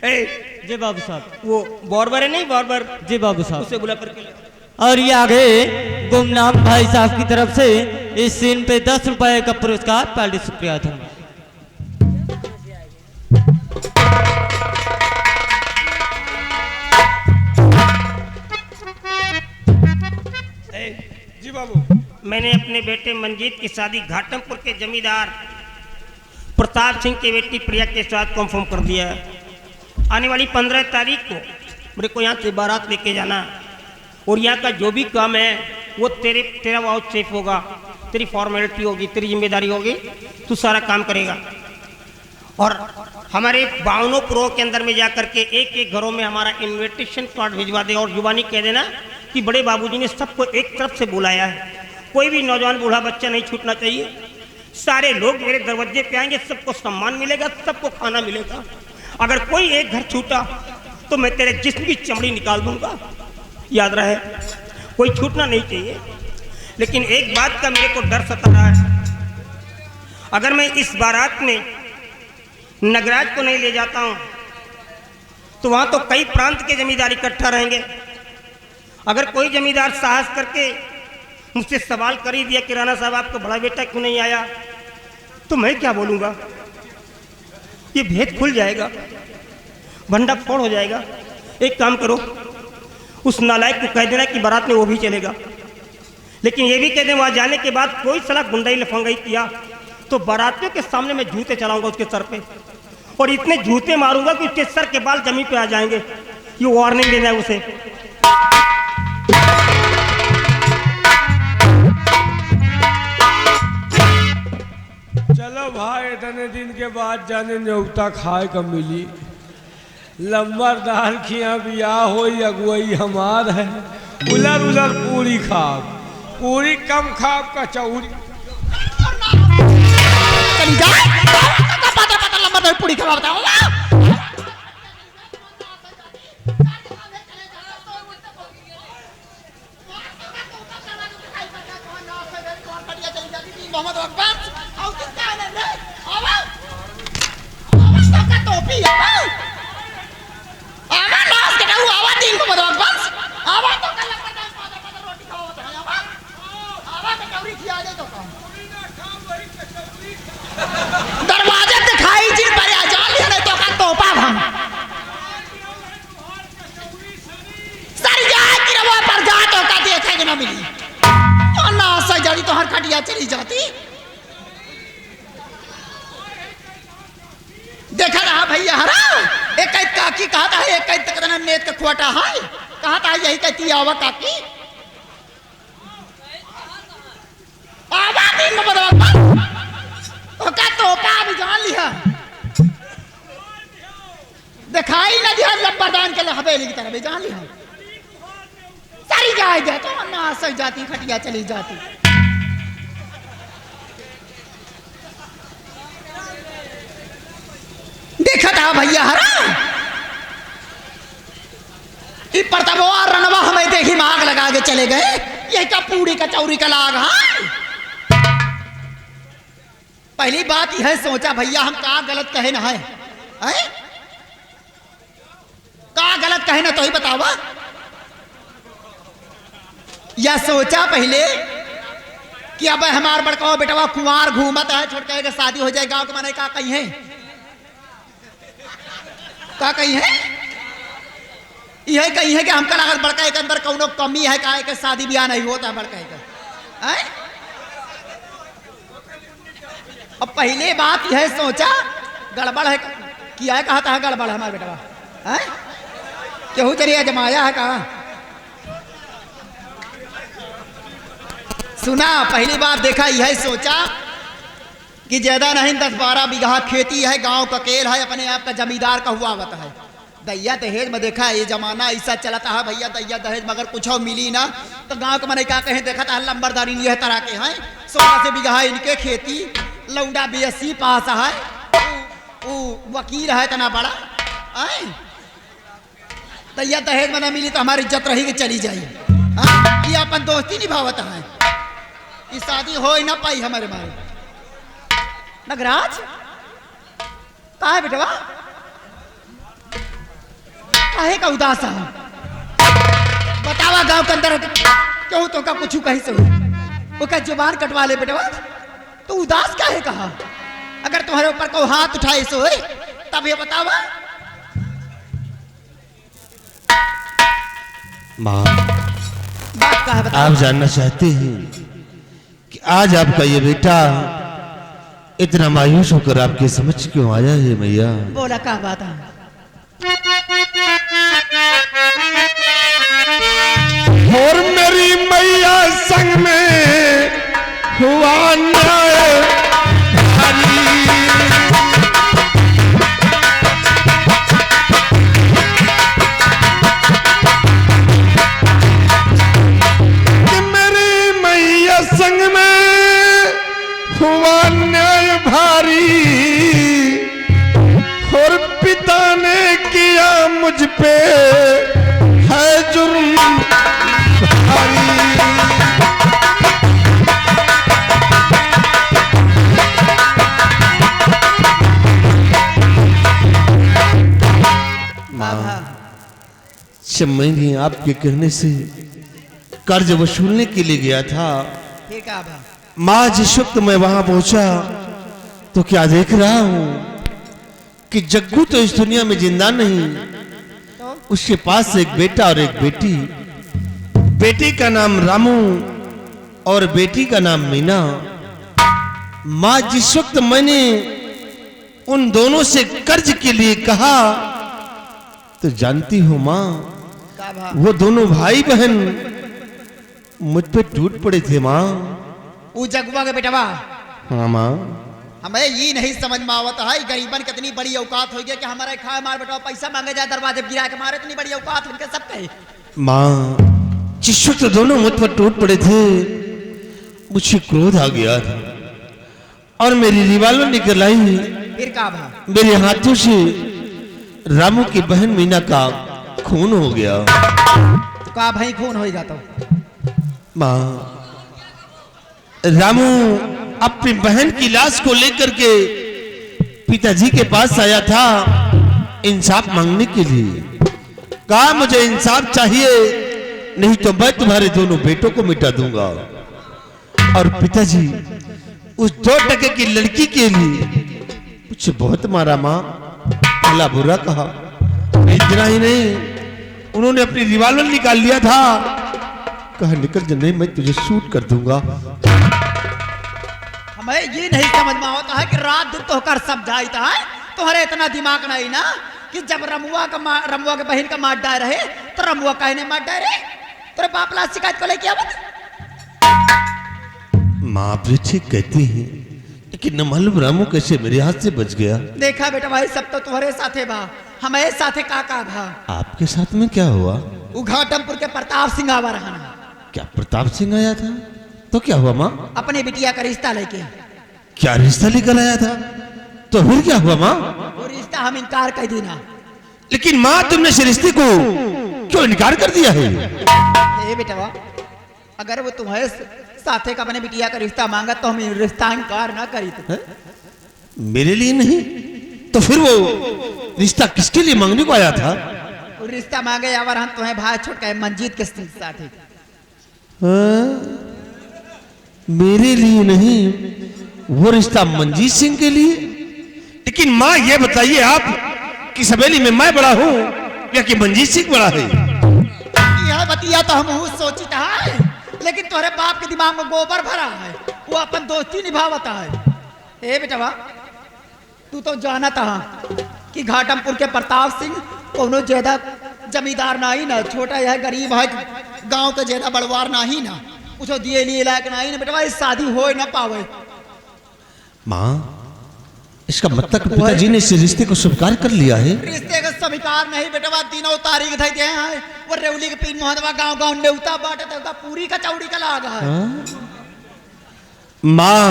जी बाबू साहब। वो बॉर्बर है नहीं, बॉर्बर। जी बाबू साहब। उसे बुला करके। और ये आगे गुमनाम भाई साहब की तरफ से इस सीन पे 10 रुपए का पुरस्कार। पार्टी शुक्रिया धन्यवाद। जी बाबू। मैंने अपने बेटे मंजीत की शादी घाटमपुर के जमींदार प्रताप सिंह की बेटी प्रिया के साथ कंफर्म कर दिया है। आने वाली 15 तारीख को मेरे को यहाँ से बारात लेके जाना, और यहाँ का जो भी काम है वो तेरा बहुत सेफ होगा, तेरी फॉर्मेलिटी होगी, तेरी जिम्मेदारी होगी, तू सारा काम करेगा। और हमारे 52 प्रो के अंदर में जा करके एक एक घरों में हमारा इन्विटेशन कार्ड भिजवा दे, और जुबानी कह देना कि बड़े बाबूजी ने सबको एक तरफ से बुलाया है, कोई भी नौजवान बूढ़ा बच्चा नहीं छूटना चाहिए। सारे लोग मेरे दरवाजे पे आएंगे, सबको सम्मान मिलेगा, सबको खाना मिलेगा। अगर कोई एक घर छूटा तो मैं तेरे जिस्म की चमड़ी निकाल दूंगा, याद रहे, कोई छूटना नहीं चाहिए। लेकिन एक बात का मेरे को डर सता रहा है, अगर मैं इस बारात में नगराज को नहीं ले जाता हूं तो वहां तो कई प्रांत के जमींदार इकट्ठा रहेंगे। अगर कोई जमींदार साहस करके मुझसे सवाल कर ही दिया कि राणा साहब आपका बड़ा बेटा क्यों नहीं आया, तो मैं क्या बोलूँगा? ये भेद खुल जाएगा, भंडा फोड़ हो जाएगा। एक काम करो, उस नालायक को कह देना कि बारात में वो भी चलेगा, लेकिन ये भी कह दें वहाँ जाने के बाद कोई सला गुंडाई लफंगाई किया तो बारातियों के सामने मैं जूते चलाऊंगा उसके सर पे, और इतने जूते मारूंगा कि उसके सर के बाल जमीन पे आ जाएंगे। ये वार्निंग देना है उसे। चलो भाई, इतने दिन के बाद जाने न्योता खाए का मिली। लंबरदार खिया बियाह हो अगुवई हमार है। उलर उलर पूरी खाब, पूरी कम खाब का चौरी। पूरी खा दरवाजे दिखाई जी पर आ जा लिया नहीं तो का तोपा हम सर जाए कि रवा पर जा तो का देखे कि ना मिली और ना सजड़ी तो हर खटिया चली जाती। देखा रहा भैया हरा एक काकी कहा था, एक तकदना नेत का खोटा है कहा था, यही कहती आवा काकी आवा दिन में बदल का तोपा भी जान लिया दिखाई ना दिया लंबरदान के हवेली की तरह भी जान लिया सारी जाए जाए तो ना सही जाती खटिया चली जाती। देखा था भैया हरा ये परतबवा रनवा हमें देखी माग लगा के चले गए, यही का पूरी का चौरी का लाग है। पहली बात यह सोचा भैया हम का गलत कहे ना है, का गलत कहे ना तो ही बतावा। यह सोचा पहले कि अब हमार बड़का बेटवा कुंवार घूमत है, छोड़ के शादी हो जाए गांव के माने का कहीं है, का कहीं है, यह कहीं है कि हमका लागत बड़का के अंदर कौनो कमी है का के शादी ब्याह नहीं होता बड़का का। अब पहले बात यह सोचा गड़बड़ है किया है, कहा था गड़बड़ है हमारा बेटा है, केहू चलिए जमाया है कहा। सुना पहली बात देखा यह सोचा कि ज्यादा नहीं 10-12 बीघा खेती है, गांव का केल है, अपने आप का जमींदार का हुआ होता है। दैया दहेज में देखा ये जमाना ऐसा चलता है भैया, दैया दहेज मगर कुछ मिली ना तो गांव के मैंने क्या कहे देखा था लंबरदारी यह तरह के हैं, 16 से बीघा इनके खेती, लौंडा BSc पास है, वो वकील है तना बड़ा दैया दहेज में ना मिली तो हमारी इज्जत रही कि चली जाए। ये अपन दोस्ती निभावता है, ये शादी हो ही ना पाई हमारे मारे। नगराज कहा है बेटवा काहे का उदास है? बतावा गांव के अंदर क्यों तो का कुछ कहीं से ओका जुबान कटवा ले बेटवा। तू उदास काहे कहा? अगर तुम्हारे ऊपर को हाथ उठाए सो है तब ये बतावा। माँ, बात का है बता। आप जानना चाहते हैं कि आज आपका ये बेटा इतना मायूस होकर आपके समझ क्यों आया है मैया? बोला क्या बात है? और मेरी मैया संग में हुआ न्याय भारी। कि मेरी मैया संग में हुआ न्याय भारी और पिता ने किया मुझ पे है जुर्म भारी। जब मैंने आपके कहने से कर्ज वसूलने के लिए गया था, ठीक है बा। माँ जिस वक्त मैं वहां पहुंचा तो क्या देख रहा हूं कि जग्गू तो इस दुनिया में जिंदा नहीं, तो उसके पास एक बेटा और एक बेटी। बेटे का नाम रामू और बेटी का नाम मीना। माँ जिस वक्त मैंने उन दोनों से कर्ज के लिए कहा तो जानती हो माँ, का भा? वो दोनों भाई बहन मुझ पे टूट पड़े थे माँ। वो जगुआ के बेटवा हाँ माँ, हमें ये नहीं समझ में आवत है गरीबन कितनी बड़ी औकात हो गया कि हमारे खाए मार बेटा पैसा मांगे जाए दरवाजे गिरा के मारे। इतनी बड़ी औकात उनके सब कहे। माँ जिस वक्त दोनों मुझ पर टूट पड़े थे मुझे क्रोध आ गया था और मेरी रिवाल्वर निकल आई। फिर का भा? मेरे हाथों से रामू की बहन मीना का खून हो गया। तो का भाई खून होएगा तो? माँ, रामू अपनी बहन की लाश को लेकर के पिताजी के पास आया था इंसाफ मांगने के लिए। कहा मुझे इंसाफ चाहिए, नहीं तो मैं तुम्हारे दोनों बेटों को मिटा दूंगा। और पिताजी उस 2 टके की लड़की के लिए मुझे बहुत मारा माँ, भला बुरा कहा। इतना ही नहीं, उन्होंने अपनी रिवॉल्वर निकाल लिया था, कहा निकल जा, नहीं मैं तुझे शूट कर दूंगा। हमें ये नहीं समझ में आता है कि रात दिन तो होकर सब जाता है। तुम्हारे इतना दिमाग नहीं ना कि जब रमुआ के बहन का मार डाल रहे तो रमुआ कहने मार डाल रहे तेरे बाप ला शिकायत को लेके आवत। माँ भी ठीक कहती है, लेकिन न मालूम रामू कैसे मेरे हाथ से बच गया। देखा बेटा भाई सब तो तुम्हारे साथे बा, हमारे साथे काका भा। आपके साथ में क्या हुआ? वो घाटमपुर के प्रताप सिंह आवा रहना। क्या प्रताप सिंह आया था? तो क्या हुआ माँ? अपने बिटिया का रिश्ता लेके। क्या रिश्ता लेकर आया था? तो फिर क्या हुआ माँ? वो रिश्ता हम इनकार कर देना। लेकिन माँ तुमने इस रिश्ते को क्यों इनकार कर दिया है? ए बेटा, अगर वो तुम्हारे साथे का अपने बिटिया का रिश्ता मांगा तो हम रिश्ता इनकार ना करी तो। मेरे लिए नहीं तो फिर वो रिश्ता किसके लिए मांगने को आया था? वो रिश्ता मांगे यावर हम तुम्हें भाई छोड़ के मंजीत के साथ। मेरे लिए नहीं, वो रिश्ता मंजीत सिंह के लिए। लेकिन माँ ये बताइए आप कि सवेली में मैं बड़ा हूँ या कि मंजीत सिंह बड़ा है? यह बतिया तो हम सोचता है, लेकिन तुम्हारे बाप के दिमाग में गोबर भरा है। वो अपन दोस्ती निभावता है। ए बेटा, तू तो जाना था कि घाटमपुर के प्रताप सिंह कोनो ज्यादा जमींदार नहीं ना, छोटा यह गरीब है, गांव का ज्यादा बड़वार नहीं ना, उसको दिए लिए लायक नहीं ना बेटा, शादी हो ना पावे। माँ, इसका मतलब पिताजी ने इस रिश्ते को स्वीकार कर लिया है? रिश्ते का स्वीकार नहीं बेटा, दिनों तारीख थे दे हैं। वो रेवली के पीन मोहनवा गांव नेवता बाटे तो पूरी कचौड़ी का लाग है। माँ,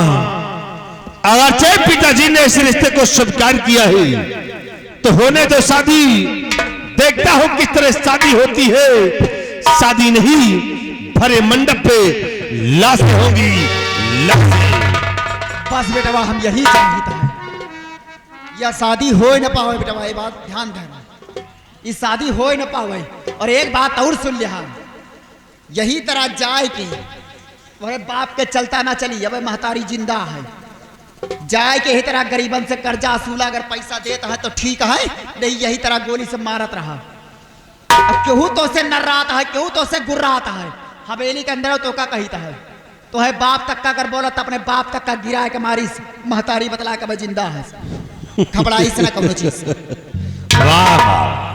अगर चाहे पिताजी ने इस रिश्ते को स्वीकार किया है तो होने दो शादी। देखता हूं किस तरह शादी होती है। शादी नहीं, भरे मंडप पे लाशें होंगी, लाशें। बस बेटा हम यही चाहते हैं, या शादी हो न पावे बेटा, ये बात ध्यान देना। ये शादी हो ही न पावे। और एक बात और सुन लिया, यही तरह जाए कि वह बाप के चलता ना चली, अब महतारी जिंदा है, जाए के यही तरह गरीबन से कर्जा असूला, अगर पैसा देता है तो ठीक है, नहीं यही तरह गोली से मारत रहा। अब केहू तो से नर्राता है, केहू तो से गुर्राता है, हवेली के अंदर तो का कहता है, तो है बाप तक का अगर बोला तो अपने बाप तक का गिरा के मारी महतारी बतला के जिंदा है, घबराई से ना कहो चीज। वाह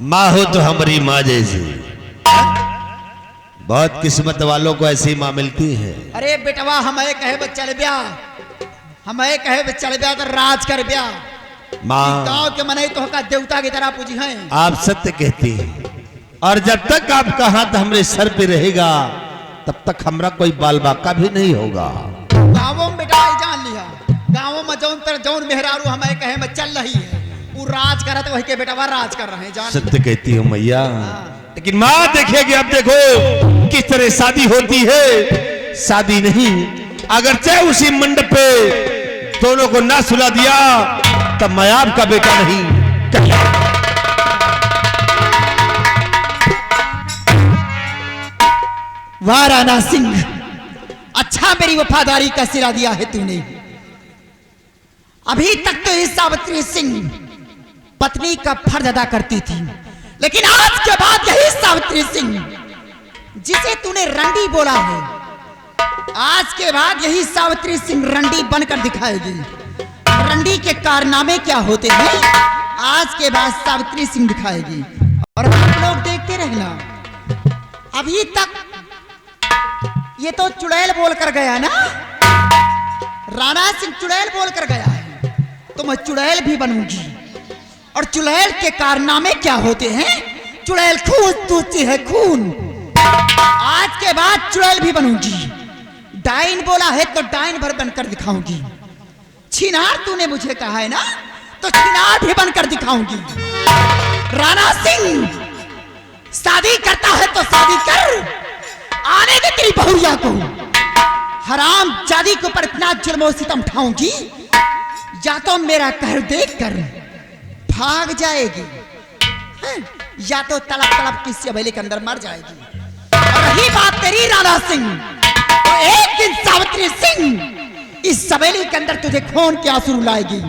माँ हो तो हमारी माँ जैसी, बहुत किस्मत वालों को ऐसी माँ मिलती है। अरे बेटवा हमें कहे चल ब्या, हमें कहे चल ब्या तो राज कर ब्या, माँ गांव के मने तो का देवता की तरह पूजी हैं। आप सत्य कहती हैं, और जब तक आपका हाथ हमारे सर पे रहेगा तब तक हमारा कोई बाल बाका भी नहीं होगा। गाँवों में बेटा जान लिया, गाँवों में जौन तर जौन मेहरारू हमें कहे में चल रही है, वो राज करत वही के बेटा राज कर रहे हैं। जान सत्य कहती हूँ मैया, लेकिन माँ देखेगी अब देखो किस तरह शादी होती है। शादी नहीं, अगर चाहे उसी मंडप पे दोनों को ना सुला दिया तब मैं आपका बेटा नहीं कहला। वाह राणा सिंह, अच्छा मेरी वफादारी का सिरा दिया है तूने। अभी तक तो इस सावित्री सिंह पत्नी का फर्ज अदा करती थी, लेकिन आज के बाद यही सावित्री सिंह जिसे तूने रंडी बोला है, आज के बाद यही सावित्री सिंह रंडी बनकर दिखाएगी। रंडी के कारनामे क्या होते हैं आज के बाद सावित्री सिंह दिखाएगी, और आप लोग देखते रहना। अभी तक ये तो चुड़ैल बोल कर गया ना, राणा सिंह चुड़ैल बोल कर गया है, तो मैं चुड़ैल भी बनूंगी। और चुड़ैल के कारनामे क्या होते हैं, चुड़ैल खून चूसती है खून, आज के बाद चुड़ैल भी बनूंगी। डाइन बोला है तो डाइन भर बनकर दिखाऊंगी। छिनार तूने मुझे कहा है ना, तो छिनार भी बनकर दिखाऊंगी। राणा सिंह शादी करता है तो शादी कर, आने दे तेरी बहुरिया को। हराम जादी के ऊपर इतना जुल्म सितम उठाऊंगी, या तो मेरा कहर देख कर भाग जाएगी, या तो तड़प तड़प किसी हवेली के अंदर मर जाएगी। और रही बात तेरी राणा सिंह, तो एक दिन सावित्री सिंह इस हवेली के अंदर तुझे खून के आंसू रुलाएगी।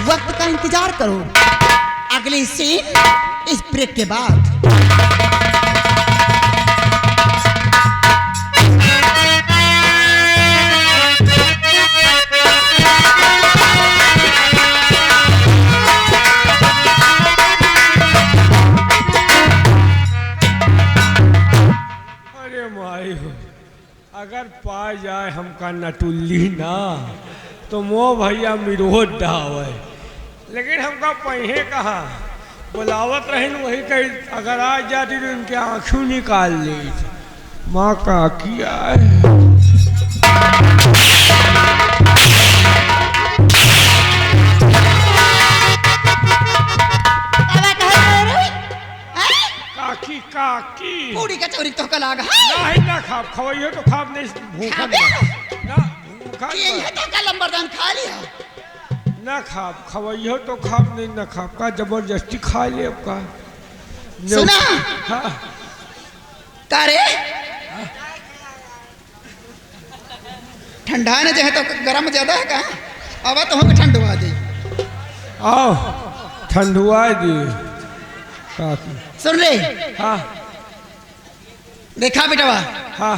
वक्त का इंतजार करो, अगली सीन इस ब्रेक के बाद। अगर पा जाए हमका नटुल्ली ना तो मो भैया मिरोध डावे, लेकिन हमका पहिए कहा बुलावत रही वही कही, अगर आ जाती तो इनके आंखों निकाल ली। माँ का किया है काकी काकी पूरी कचौरी तो कल आगा नहीं ना खाब खवाइयो तो खाब नहीं भूखा ना भूखा ये तो कल लंबरदान खा लिया ना खाब खवाइयो तो खाब नहीं ना खाब का जबरदस्ती खा ले का। सुना हाँ तारे ठंडा ने जो है तो गर्म ज्यादा है का, अब तो हम ठंडवा दे आओ ठंडुआ दी काकी। सुन ले हाँ देखा बेटवा, हाँ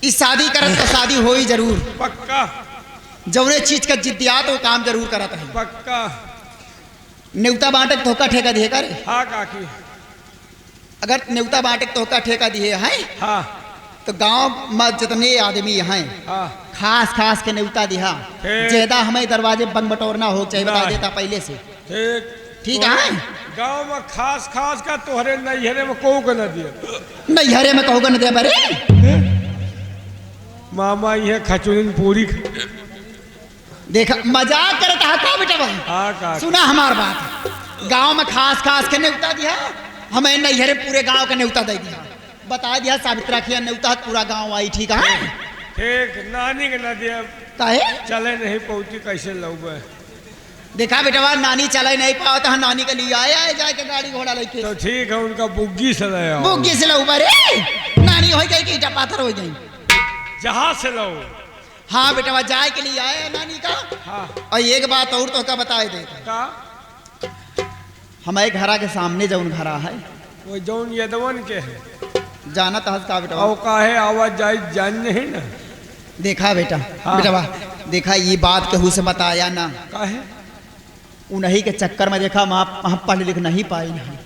इस शादी करत तो शादी हो ही जरूर, पक्का जौने चीज का जिद्दियात वो काम जरूर करत है। पक्का न्योता बांटक धोखा ठेका दिए करे, हाँ काकी अगर न्योता बांटक धोखा ठेका दिए हैं हाँ तो गांव में जितने आदमी हैं हाँ खास खास के न्योता दिया, ज्यादा हमें दरवाजे बंद बटोरना हो चाहे बता देता पहले से। ठीक है गांव में खास खास का तोहरे नैहरे में को न दिया, नैहरे में कहोगे न दे बरे मामा ये खचुरिन पूरी देखा मजाक करता है का बेटा। हाँ काकी सुना हमार बात, गांव में खास खास के न्योता दिया, हमें नैहरे पूरे गांव का न्योता दे दिया, बता दिया सावित्रा की न्योता पूरा गांव आई। ठीक है ठीक नानी के न दिया काहे चले नहीं पहुंची कैसे लोग देखा बेटवा नानी चला नहीं पाओ तो नानी के लिए आए जाए के गाड़ी घोड़ा लेके तो ठीक है उनका बुग्गी से ले आओ। बुग्गी से लो ऊपर नानी हो गई कि ईटा पाथर हो गई। जहां से लो। हाँ बेटवा जाए के लिए आए नानी का। हाँ। और एक बात और तो क्या बताए दे का हमारे घरा के सामने जौन घरा है वो जौन यदवन के है जाना तहस का बेटवा और काहे आवाज जाई जान नहीं ना। देखा बेटा। हाँ। बेटवा देखा ये बात केहू से बताया ना काहे उन्हीं के चक्कर में देखा हम पढ़ लिख नहीं पाई नहीं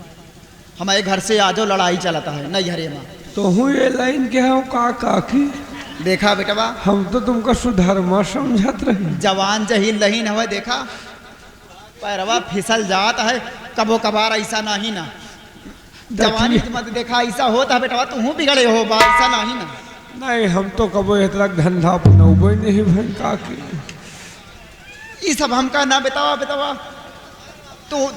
हमारे घर से आजो लड़ाई चलता है नहीं हरे माँ तो हूँ ये लाइन के हो का काकी देखा बेटवा हम तो तुमको सुधर्मा समझत रहे। जवान जहीन लहीन हवा देखा पैरवा फिसल जाता है कबो कबार ऐसा नहीं ना जवानी मत देखा ऐसा होता है बेटवा तू बिगड़े हो बा ऐसा नहीं ना। नहीं हम तो कबो इतना धंधा अपनाबे नहीं भाई काकी ये सब हमका ना बतावा बतावा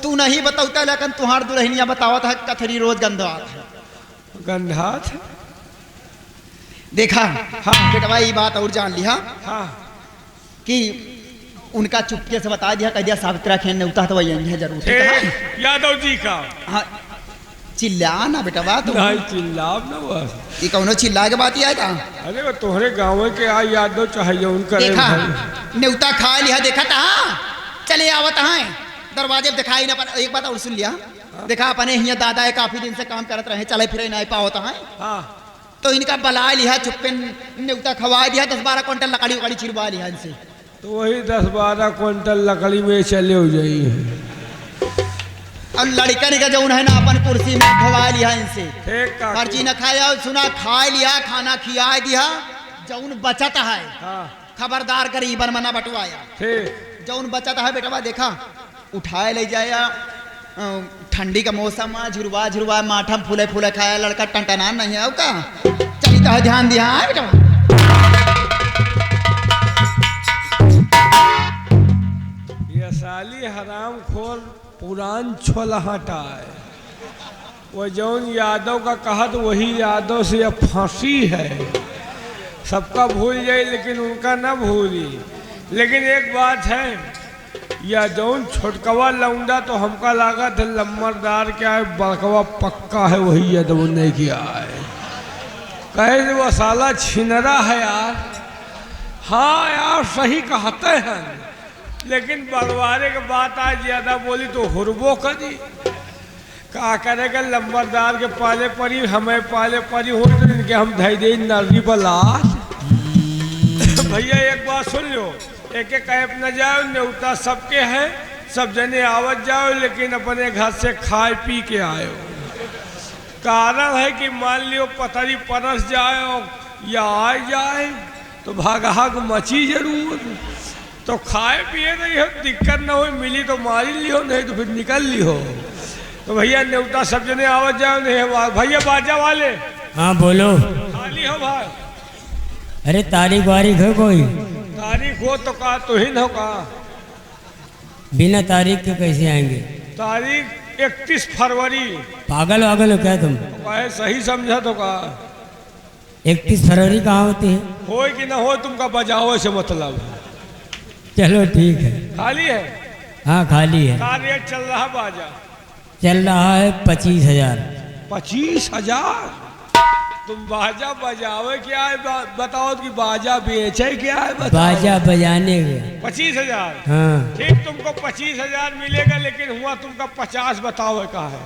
तू नहीं बताता लेकिन तुम्हार दुल्हनिया बतावत है कथरी रोज गंधवात है गंधात देखा। हाँ। बेटवा ये बात और जान लिया हाँ कि उनका चुपके से बता दिया कह दिया सावित्रा खेन ने उतार तो वही है जरूर ठीक है? यादव जी का हाँ चिल्ला ना बेटवा तुम नहीं चिल्लाब ना बस ये कौनो चिल्ला के बात ही आएगा। अरे वो तुम्हारे गाँव के आ यादव चाहिए उनका देखा न्योता खा लिया देखा था चले आवत है दरवाजे पे दिखाई ना एक बात और सुन लिया देखा अपने यहाँ दादा है काफी दिन से काम करते रहे चले फिरे नहीं पाता है। हाँ तो इनका बला लिया चुप्पे न्योता खवा दिया 10-12 क्विंटल लकड़ी उकड़ी छिड़वा लिया इनसे तो वही 10-12 क्विंटल लकड़ी में चले हो जाई है। और लड़कन का जौन है ना अपन कुर्सी में खवा लिया इनसे ठीक काकी। पर्ची न खाया सुना खा लिया खाना खिया दिया जौन बचत है हाँ खबरदार गरीबन मना बटवाया ठीक जौन बचत है बेटवा देखा उठाए ले जाया ठंडी का मौसम में झुरवा झुरवा माठम फूले फूले खाया लड़का टंटना नहीं है का चली तो ध्यान दिया है बेटा। ये साली हराम खोर पुरान छोला हटा है वो जौन यादव का कहा तो वही यादव से अब फांसी है सबका भूल जाए लेकिन उनका ना भूली। लेकिन एक बात है या जौन छोटकवा लौंडा तो हमका लागा था लम्बरदार क्या है बड़कवा पक्का है वही यादव ने किया है कहे वो साला छिनरा है यार। हाँ यार सही कहते हैं लेकिन बलवारे के बात आज ज्यादा बोली तो हुरबो करी का करेगा लंबरदार के पाले परी हमें पाले परी हो तो इनके हम धई दे नर्री बला। भैया एक बात सुन लो एक एक कैप न जाओ न्योता सबके हैं सब जने आवत जाओ लेकिन अपने घर से खाए पी के आयो। कारण है कि मान लियो पतरी परस जाए या आ जाए तो भाग मची जरूर तो खाए पिए नहीं हो दिक्कत ना हो मिली तो मारी लियो नहीं तो फिर निकल लियो। तो भैया न्योता सब जने आवत जाओ नहीं भैया बाजा वाले। हाँ बोलो। खाली हो भाई अरे तारीख वारीख है कोई? तारीख हो तो कहा तो ही ना कहा बिना तारीख के कैसे आएंगे? तारीख 31 फरवरी। पागल वागल हो क्या तुम? कहे सही समझा तो कहा 31 फरवरी कहाँ होती है? हो कि ना हो तुमका बजाओ से मतलब। चलो ठीक है। खाली है? हाँ खाली है। का रेट चल रहा बाजा? चल रहा है 25,000। 25,000? तुम बाजा बजाओ क्या है बताओ कि बाजा बेचे क्या है बताओ। बाजा बजाने के 25,000। हाँ ठीक तुमको 25,000 मिलेगा लेकिन हुआ तुमका 50 बताओ का है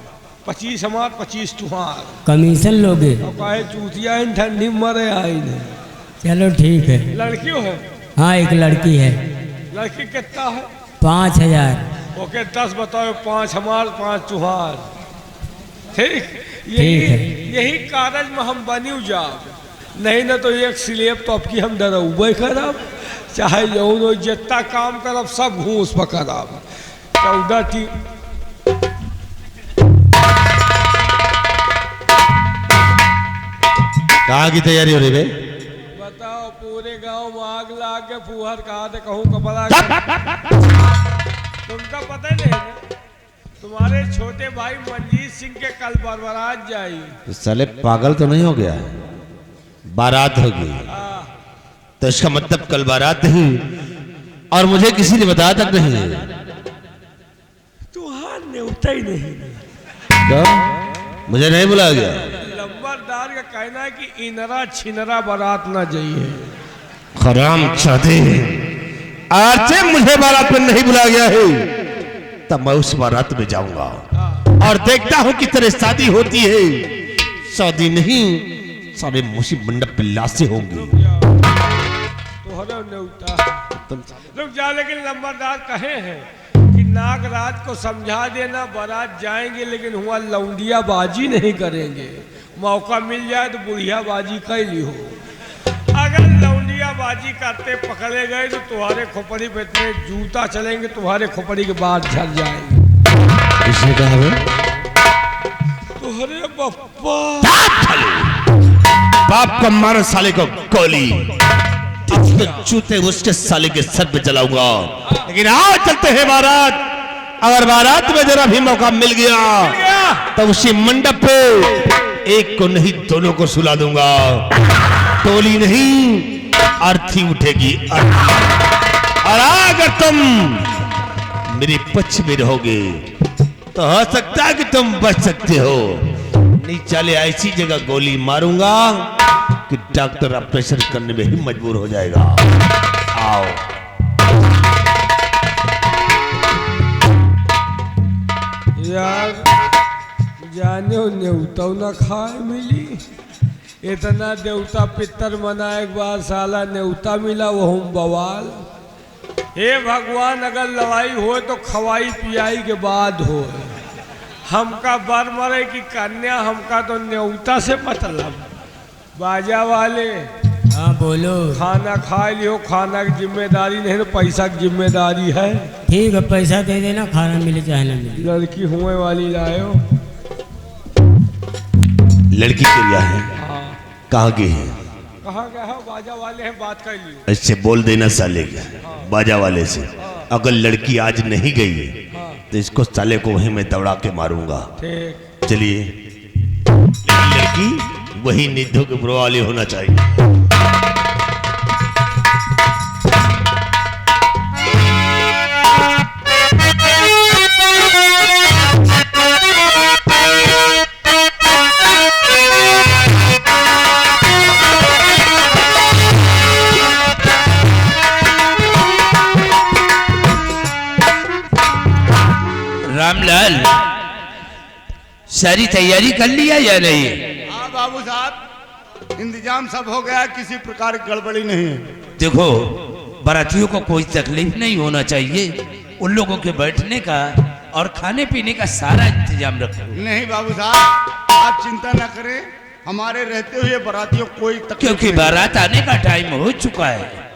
25 हमार 25 तुम्हार कमीशन लोगे? तो कहे चूतिया इन ठंडी मरे आई ने। चलो ठीक है। लड़की हो? हाँ एक लड़की है। लड़की कितना है? 5,000। ओके 10 बताओ 5 हमार 5 तुम्हार ठीक। यही कागज में हम बनी जाब नहीं ना तो एक स्लेब तो आपकी हम डरबे करब चाहे जौन जितना काम करब सब घूस पकड़ब 14 टी। कहाँ की तैयारी हो रही है? बताओ पूरे गांव में आग ला के फूहर कहा थे कहूँ कपड़ा तुमका पता नहीं है तुम्हारे छोटे भाई मनजीत सिंह के कल बरबरात जाई। तो साले पागल तो नहीं हो गया? बारात होगी तो इसका मतलब कल बारात नहीं और मुझे किसी ने बताया तक नहीं। कहा न्योता ही नहीं। क्या मुझे नहीं बुलाया गया? लंबरदार का कहना है कि इनरा छिनरा बारात ना जाइए। हराम चाहते आज से मुझे बारात में नहीं बुलाया गया है, तब मैं उस बारात में जाऊंगा और देखता हूं कि तेरे शादी होती है। शादी नहीं, सारे मुसीब मंडप पे लाशें होंगी। तोहरे न्योता लोग जा, लेकिन लंबरदार कहे हैं कि नागराज को समझा देना, बारात जाएंगे लेकिन हुआ लौंडिया बाजी नहीं करेंगे। मौका मिल जाए तो बुढ़िया बाजी कैली हो। अगर लौंडिया बाजी करते पकड़े गए तो तुम्हारे खोपड़ी पे इतने जूता चलेंगे, तुम्हारे खोपड़ी के बाद झड़ जाएंगे। किसने कहा है? तुम्हारे बप्पा बाप का मारो साले को गोली, उसके जूते उसके साले के सर पे चलाऊंगा। लेकिन आओ चलते हैं बारात। अगर बारात में जरा भी मौका मिल गया तो उसी मंडप पे एक को नहीं दोनों को सुला दूंगा। टोली नहीं, अर्थी उठेगी अर्थी। और अगर तुम मेरे पक्ष में रहोगे तो हो सकता है कि तुम बच सकते हो, नहीं चले ऐसी जगह गोली मारूंगा कि डॉक्टर ऑपरेशन करने में ही मजबूर हो जाएगा। आओ। यार जाने न्योता न खाए मिली, इतना देवता पितर मनाए एक बार साला न्योता मिला वो हम बवाल। हे भगवान, अगर लड़ाई हो तो खवाई पियाई के बाद हो। हमका बर मरे की कन्या, हमका तो न्योता से मतलब। बाजा वाले हाँ बोलो। खाना खा लियो, खाना की जिम्मेदारी नहीं तो पैसा की जिम्मेदारी है। ठीक है, पैसा दे देना, खाना मिले चाहे ना मिले। लड़की हुए वाली लायो। लड़की क्रिया है? हाँ। कहाँ की है? कहाँ गया है? बाजा वाले हैं, बात कर लियो। इससे बोल देना साले बाजा वाले से, अगर लड़की आज नहीं गई तो इसको साले को वहीं मैं दौड़ा के मारूंगा। ठीक। चलिए, लेकिन लड़की वही निधो के बुरा वाली होना चाहिए। रामलाल, सारी तैयारी कर लिया या नहीं? हाँ बाबू साहब, इंतजाम सब हो गया, किसी प्रकार की गड़बड़ी नहीं है। देखो, बारातियों को कोई तकलीफ नहीं होना चाहिए। उन लोगों के बैठने का और खाने पीने का सारा इंतजाम रखो। नहीं बाबू साहब, आप चिंता न करें, हमारे रहते हुए बारातियों को कोई तकलीफ क्योंकि नहीं। बारात आने का टाइम हो चुका है।